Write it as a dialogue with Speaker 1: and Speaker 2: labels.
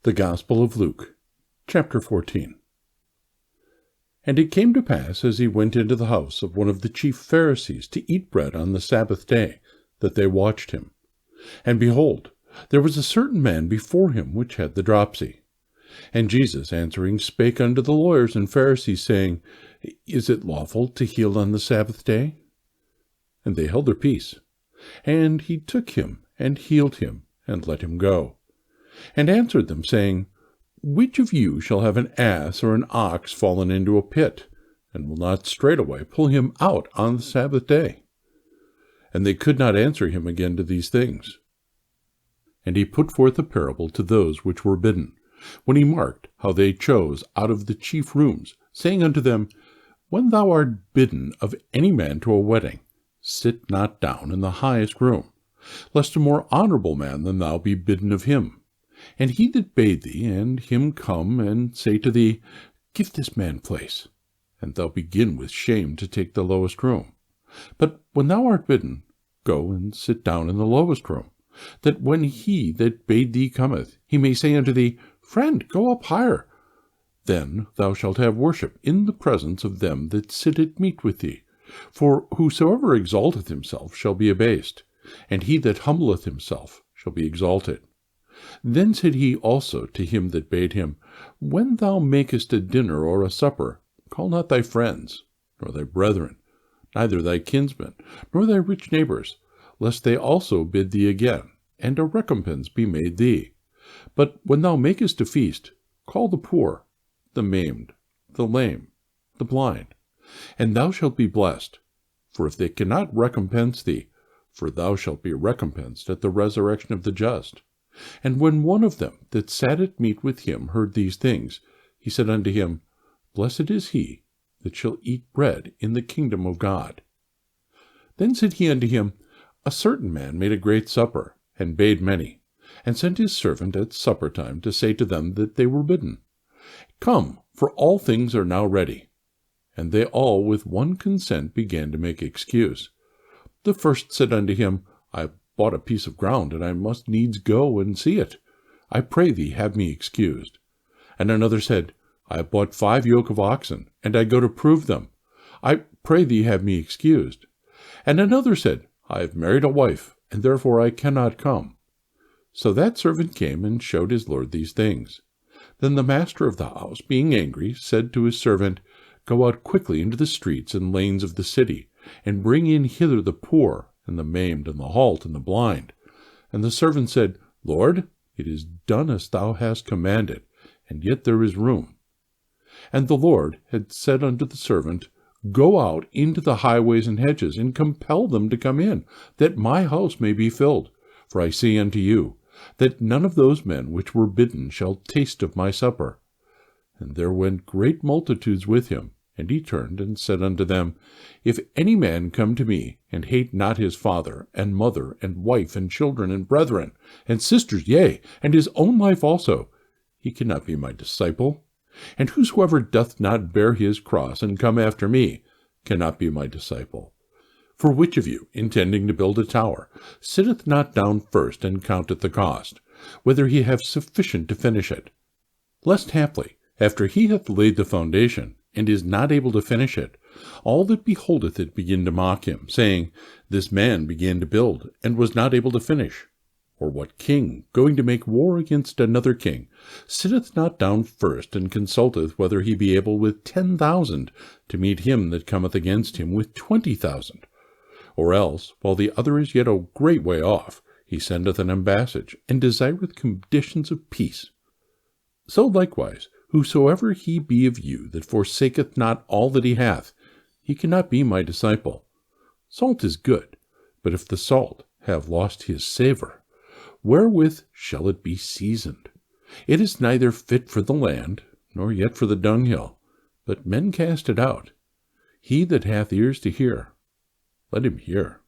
Speaker 1: The Gospel of Luke, chapter 14. And it came to pass, as he went into the house of one of the chief Pharisees to eat bread on the Sabbath day, that they watched him. And behold, there was a certain man before him which had the dropsy. And Jesus answering spake unto the lawyers and Pharisees, saying, Is it lawful to heal on the Sabbath day? And they held their peace. And he took him, and healed him, and let him go. And answered them, saying, Which of you shall have an ass or an ox fallen into a pit, and will not straightway pull him out on the Sabbath day? And they could not answer him again to these things. And he put forth a parable to those which were bidden, when he marked how they chose out of the chief rooms, saying unto them, When thou art bidden of any man to a wedding, sit not down in the highest room, lest a more honorable man than thou be bidden of him. And he that bade thee and him come and say to thee, Give this man place, and thou begin with shame to take the lowest room. But when thou art bidden, go and sit down in the lowest room, that when he that bade thee cometh, he may say unto thee, Friend, go up higher. Then thou shalt have worship in the presence of them that sit at meat with thee. For whosoever exalteth himself shall be abased, and he that humbleth himself shall be exalted. Then said he also to him that bade him, When thou makest a dinner or a supper, call not thy friends, nor thy brethren, neither thy kinsmen, nor thy rich neighbors, lest they also bid thee again, and a recompense be made thee. But when thou makest a feast, call the poor, the maimed, the lame, the blind, and thou shalt be blessed. For if they cannot recompense thee, for thou shalt be recompensed at the resurrection of the just. And when one of them that sat at meat with him heard these things, he said unto him, Blessed is he that shall eat bread in the kingdom of God. Then said he unto him, A certain man made a great supper, and bade many, and sent his servant at supper time to say to them that they were bidden, Come, for all things are now ready. And they all with one consent began to make excuse. The first said unto him, I have bought a piece of ground, and I must needs go and see it. I pray thee have me excused. And another said, I have bought 5 yoke of oxen, and I go to prove them. I pray thee have me excused. And another said, I have married a wife, and therefore I cannot come. So that servant came and showed his lord these things. Then the master of the house, being angry, said to his servant, Go out quickly into the streets and lanes of the city, and bring in hither the poor, and the maimed, and the halt, and the blind. And the servant said, Lord, it is done as thou hast commanded, and yet there is room. And the Lord had said unto the servant, Go out into the highways and hedges, and compel them to come in, that my house may be filled. For I say unto you, that none of those men which were bidden shall taste of my supper. And there went great multitudes with him. And he turned and said unto them, If any man come to me, and hate not his father, and mother, and wife, and children, and brethren, and sisters, yea, and his own life also, he cannot be my disciple. And whosoever doth not bear his cross, and come after me, cannot be my disciple. For which of you, intending to build a tower, sitteth not down first, and counteth the cost, whether he have sufficient to finish it? Lest haply, after he hath laid the foundation, and is not able to finish it, all that beholdeth it begin to mock him, saying, This man began to build, and was not able to finish. Or what king, going to make war against another king, sitteth not down first, and consulteth whether he be able with 10,000 to meet him that cometh against him with 20,000? Or else, while the other is yet a great way off, he sendeth an ambassage, and desireth conditions of peace. So likewise, whosoever he be of you that forsaketh not all that he hath, he cannot be my disciple. Salt is good, but if the salt have lost his savour, wherewith shall it be seasoned? It is neither fit for the land, nor yet for the dunghill, but men cast it out. He that hath ears to hear, let him hear.